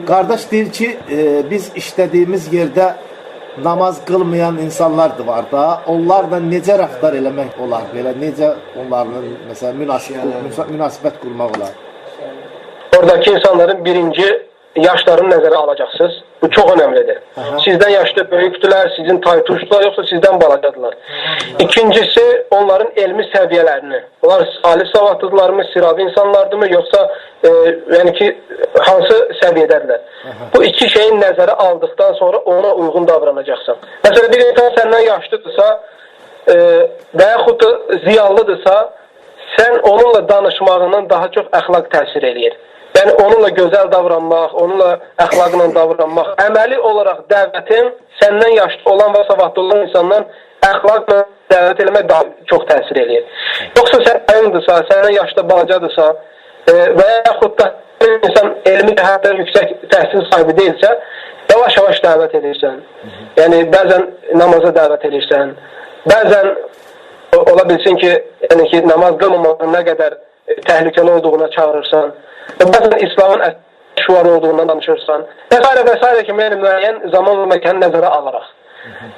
Qardaş deyir ki, biz işlədiyimiz yerdə namaz qılmayan insanlar da var da, onlarla necə rəftar eləmək olar? Belə necə onlarla məsələn münasibət qurmaq olar? Oradakı insanların birinci yaşlarını nəzərə alacaqsınız. Bu çox önəmlidir. Sizdən yaşlı böyükdülər, sizin taytuşdular, yoxsa sizdən balacadılar. İkincisi, onların elmi səviyyələrini. Onlar ali savadlıdırlarmı, siravi insanlardırmı, yoxsa yəni ki, hansı səviyyədədirlər. Bu iki şeyin nəzərə aldıqdan sonra ona uyğun davranacaqsan. Məsələn, bir insan səndən yaşlıdırsa və yaxud da ziyallıdırsa, sən onunla danışmağından daha çox əxlaq təsir eləyir. Yəni, onunla gözəl davranmaq, onunla əxlaqla davranmaq, əməli olaraq dəvətin səndən yaşlı olan və savadlı olan insandan əxlaqla dəvət eləmək daha çox təsir eləyir. Yoxsa sən ayındırsa, səndən yaşlı balacadırsa və yaxud da insan elmi cəhətdən yüksək təhsil sahibi deyilsə, yavaş-yavaş dəvət edirsən. Yəni, bəzən namaza dəvət edirsən, bəzən ola bilsin ki, yəni ki, namaz qılmamağın nə qədər təhlükəli olduğuna çağırırsan, bəzən İslamın şüarı olduğundan danışırsan və s. kimi müəyyən zaman və məkanı nəzərə alaraq.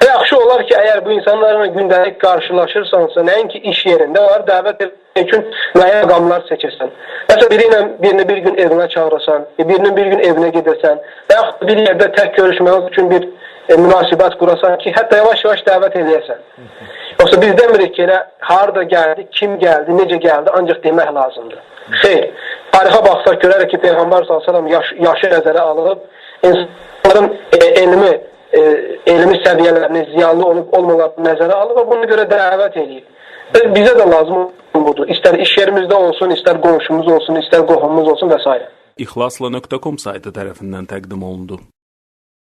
Yaxşı olar ki, əgər bu insanlarla gündəlik qarşılaşırsansa, nəinki iş yerində var, dəvət etmək üçün müəyyən məqamlar seçirsən. Məsələn, birini bir gün evinə çağırırsan, birinin bir gün evinə gedirsən və yaxud bir yerdə tək görüşmək üçün bir münasibət qurasan ki, hətta yavaş-yavaş dəvət edəyəsən. Yoxsa biz demirik ki, elə harada gəldi, kim gəldi, necə gəldi, ancaq demək lazımdır. Xeyr, tarixə baxsaq görərək ki, Peyğəmbər s.ə.v yaşı nəzərə alıb, insanların elmi səviyyələrini, ziyanlı olmalarını nəzərə alıb və buna görə dəvət edib. Bizə də lazım budur. İstər iş yerimizdə olsun, istər qonşumuz olsun, istər qohumumuz olsun və s. İxlasla.com saytı tərəfindən təqdim olundu.